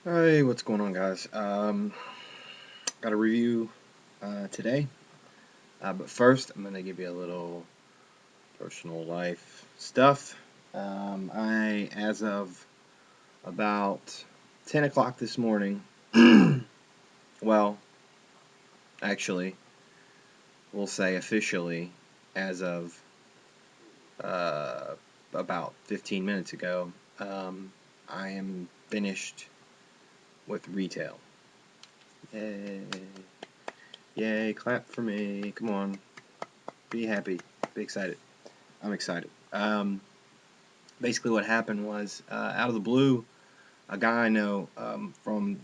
Hey, what's going on, guys? Got a review today, but first I'm gonna give you a little personal life stuff. As of about 10 o'clock this morning, well, actually, we'll say officially, as of uh, about 15 minutes ago, um, I am finished with retail. Yay! Yay! Clap for me! Come on. Be happy, be excited. I'm excited. Basically, what happened was, out of the blue, a guy I know from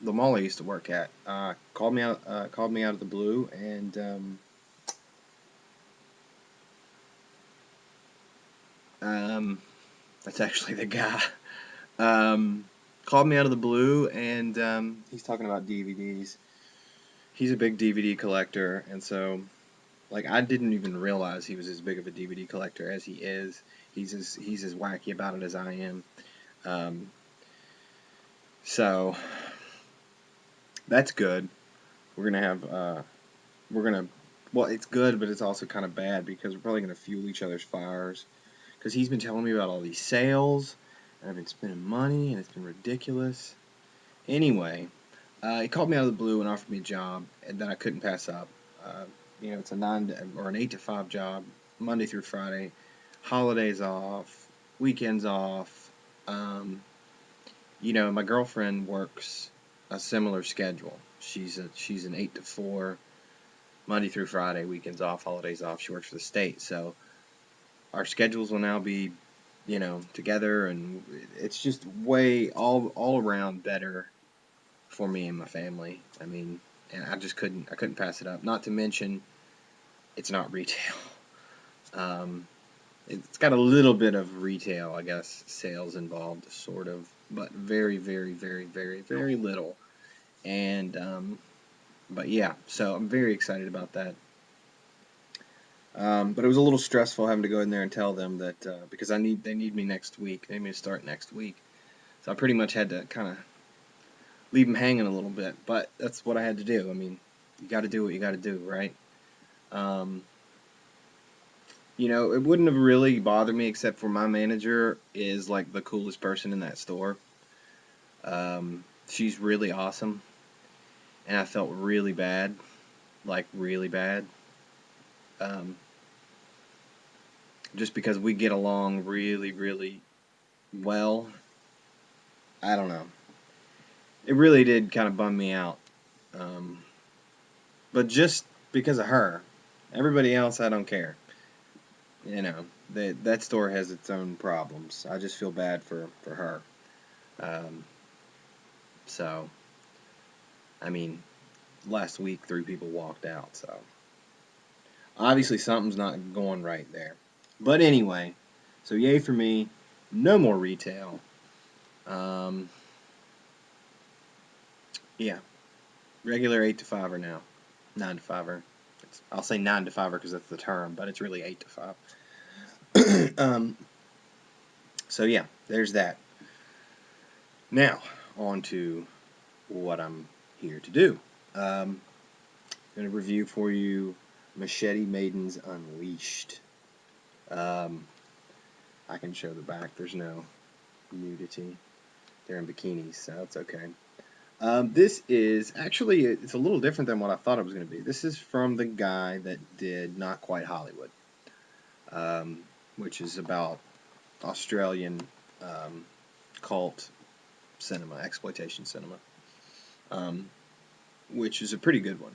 the mall I used to work at called me out of the blue, and um, that's actually the guy. Um, Called me out of the blue, and he's talking about DVDs. He's a big DVD collector, and so like I didn't even realize he was as big of a DVD collector as he is. He's as wacky about it as I am. Um, So that's good. We're gonna have we're gonna well, it's good, but it's also kind of bad because we're probably gonna fuel each other's fires. Because he's been telling me about all these sales, and I've been spending money, and it's been ridiculous. Anyway, he called me out of the blue and offered me a job that I couldn't pass up. Uh, it's a or an 8 to 5 job, Monday through Friday, holidays off, weekends off. Um, my girlfriend works a similar schedule. She's an 8 to 4, Monday through Friday, weekends off, holidays off. She works for the state, so our schedules will now be, together, and it's just way all around better for me and my family. I mean, and I couldn't pass it up. Not to mention, it's not retail. Um, it's got a little bit of retail, I guess, sales involved, sort of, but very, very, very, very, very little. And but yeah, so I'm very excited about that. But it was a little stressful having to go in there and tell them that because they need me next week. They need me to start next week. So I pretty much had to kind of leave them hanging a little bit. But that's what I had to do. I mean, you got to do what you got to do, right? Um, it wouldn't have really bothered me except for my manager is like the coolest person in that store. She's really awesome, and I felt really bad, like really bad. Um, just because we get along really, really well. I don't know. It really did kind of bum me out. Um, but just because of her, everybody else, I don't care. That store has its own problems. I just feel bad for her. Um, so, I mean, last week 3 people walked out. So obviously something's not going right there. But anyway, so yay for me. No more retail. Um, yeah, regular 8 to 5 now. 9 to 5. I'll say 9 to 5 because that's the term, but it's really 8 to 5. So yeah, there's that. Now on to what I'm here to do. I'm going to review for you Machete Maidens Unleashed. Um, I can show the back. There's no nudity. They're in bikinis, so it's okay. This is actually it's a little different than what I thought it was going to be. This is from the guy that did Not Quite Hollywood, um, which is about Australian um, cult cinema, exploitation cinema, um, which is a pretty good one.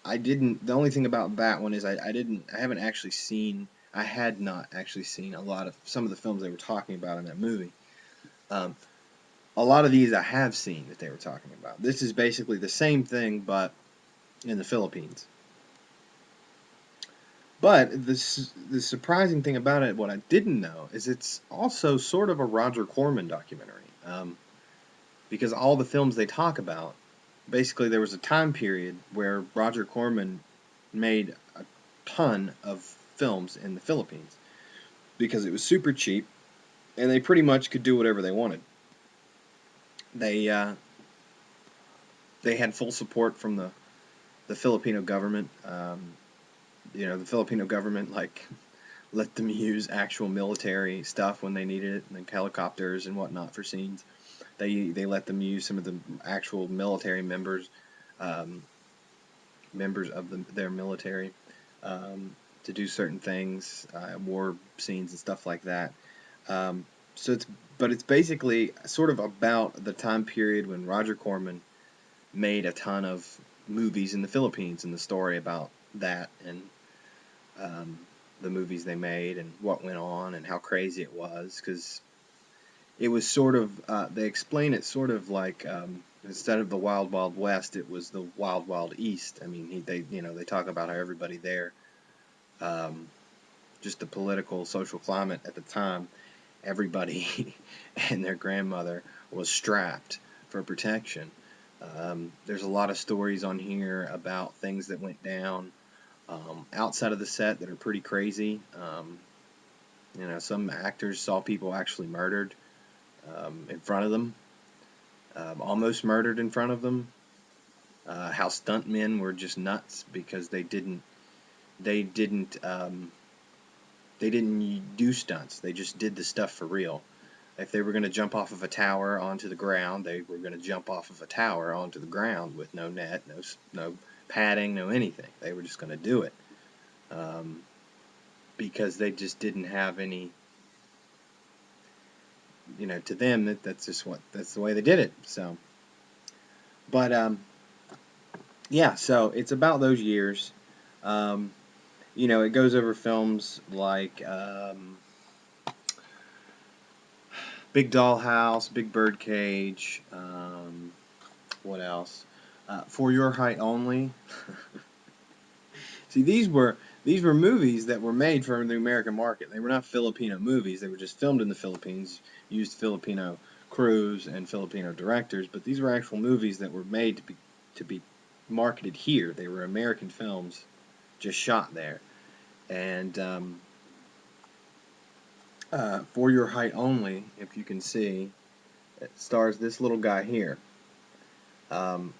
I didn't. The only thing about that one is I didn't. I haven't actually seen. I had not actually seen a lot of some of the films they were talking about in that movie. Um, a lot of these I have seen that they were talking about. This is basically the same thing, but in the Philippines. But the surprising thing about it, what I didn't know, is it's also sort of a Roger Corman documentary. Because all the films they talk about, basically there was a time period where Roger Corman made a ton of films in the Philippines because it was super cheap and they pretty much could do whatever they wanted. they they had full support from the Filipino government. The Filipino government let them use actual military stuff when they needed it, like helicopters and whatnot for scenes. They let them use some of the actual military um, members of their military um, to do certain things, war scenes and stuff like that. Um, so it's basically sort of about the time period when Roger Corman made a ton of movies in the Philippines, and the story about that, and um, the movies they made and what went on and how crazy it was, because it was sort of they explain it sort of like instead of the Wild Wild West, it was the Wild Wild East. I mean, they talk about how everybody there, um, just the political social climate at the time, everybody and their grandmother was strapped for protection. There's a lot of stories on here about things that went down outside of the set that are pretty crazy. Some actors saw people actually murdered in front of them, almost murdered in front of them. How stuntmen were just nuts because they didn't they didn't do stunts. They just did the stuff for real. If they were going to jump off of a tower onto the ground, they were going to jump off of a tower onto the ground with no net, no padding, no anything. They were just going to do it um, because they just didn't have any. To them that's the way they did it. So, but yeah, so it's about those years. Um, it goes over films like Big Dollhouse, Big Birdcage. What else? For Your Height Only. See, these were movies that were made for the American market. They were not Filipino movies. They were just filmed in the Philippines, used Filipino crews and Filipino directors. But these were actual movies that were made to be marketed here. They were American films, just shot there. And For Your Height Only, if you can see, it stars this little guy here.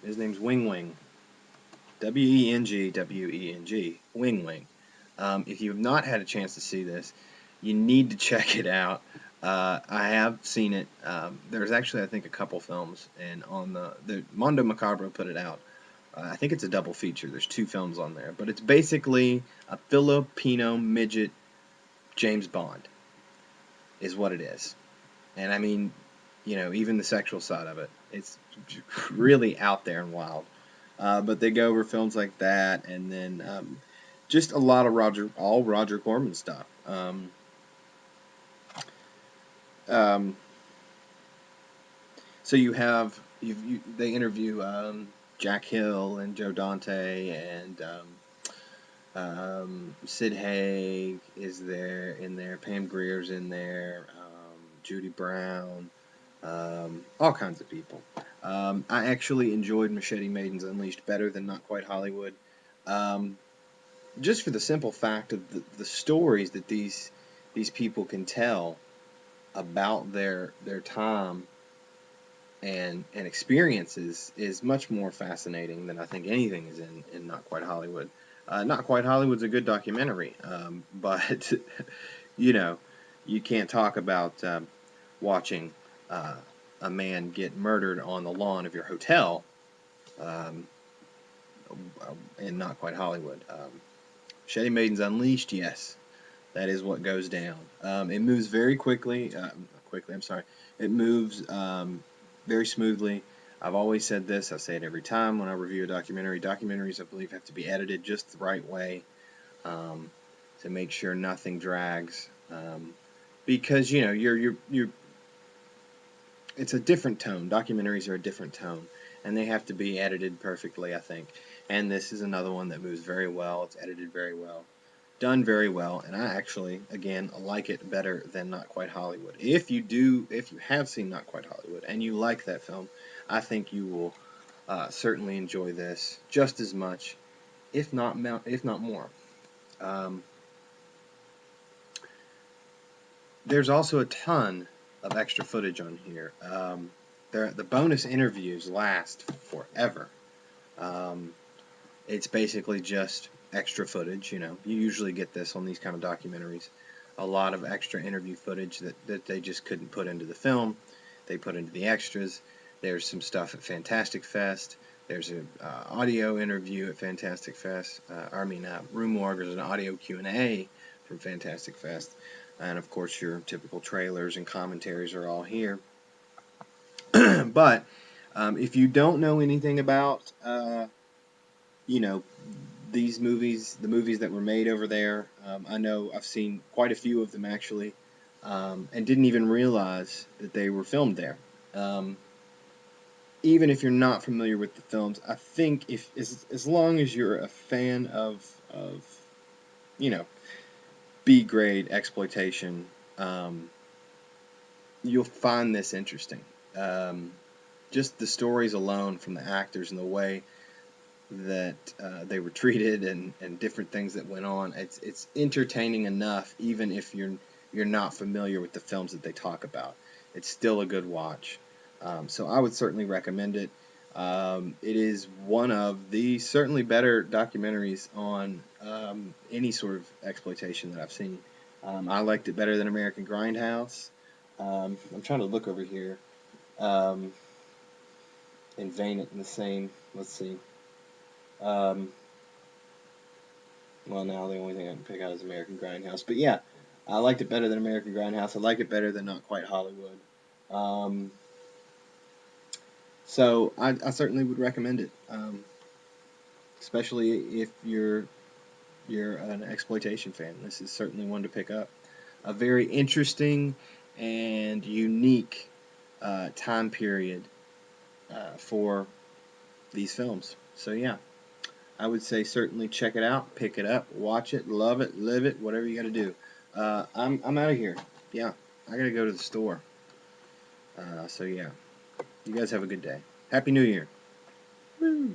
His name's Wing Wing. Weng, Wing Wing. If you have not had a chance to see this, you need to check it out. I have seen it. There's actually, I think, a couple films, and on the Mondo Macabro put it out. I think it's a double feature. There's two films on there, but it's basically a Filipino midget James Bond, is what it is. And I mean, even the sexual side of it, it's really out there and wild. But they go over films like that, and then just a lot of Roger Corman stuff. Um, so they interview Jack Hill and Joe Dante, and Sid Haig is there in there, Pam Grier's in there, Judy Brown, all kinds of people. I actually enjoyed Machete Maidens Unleashed better than Not Quite Hollywood, um, just for the simple fact of the stories that these people can tell about their time and experiences is much more fascinating than I think anything is in Not Quite Hollywood. Not Quite Hollywood's a good documentary, but you know, you can't talk about watching uh, a man get murdered on the lawn of your hotel um, in Not Quite Hollywood. Shady Maidens Unleashed, yes, that is what goes down. It moves very quickly. I'm sorry. It moves very smoothly. I've always said this. I say it every time when I review a documentary. Documentaries, I believe, have to be edited just the right way um, to make sure nothing drags. Because you're it's a different tone. Documentaries are a different tone, and they have to be edited perfectly, I think. And this is another one that moves very well. It's edited very well, done very well, and I actually, again, like it better than Not Quite Hollywood. If you have seen Not Quite Hollywood and you like that film, I think you will certainly enjoy this just as much, if not more. Um, there's also a ton of extra footage on here. the bonus interviews last forever. Um, it's basically just extra footage. You know, you usually get this on these kind of documentaries. A lot of extra interview footage that they just couldn't put into the film. They put into the extras. There's some stuff at Fantastic Fest. There's an audio interview at Fantastic Fest. Room Morgue is an audio Q&A from Fantastic Fest. And of course, your typical trailers and commentaries are all here. But if you don't know anything about, you know, these movies, the movies that were made over there, I know I've seen quite a few of them actually, and didn't even realize that they were filmed there. Um, Even if you're not familiar with the films, I think if as long as you're a fan of you know B grade exploitation, um, you'll find this interesting. Um, just the stories alone from the actors and the way that they were treated and different things that went on. It's entertaining enough, even if you're not familiar with the films that they talk about. It's still a good watch. So I would certainly recommend it. It is one of the certainly better documentaries on any sort of exploitation that I've seen. I liked it better than American Grindhouse. I'm trying to look over here um, and vein it in the same. Let's see. Um, Well, now the only thing I can pick out is American Grindhouse. But yeah, I liked it better than American Grindhouse. I like it better than Not Quite Hollywood. Um, so I certainly would recommend it, especially if you're an exploitation fan. This is certainly one to pick up. A very interesting and unique time period for these films. So yeah, I would say certainly check it out, pick it up, watch it, love it, live it, whatever you got to do. I'm out of here. Yeah, I gotta go to the store. So yeah, you guys have a good day. Happy New Year. Woo.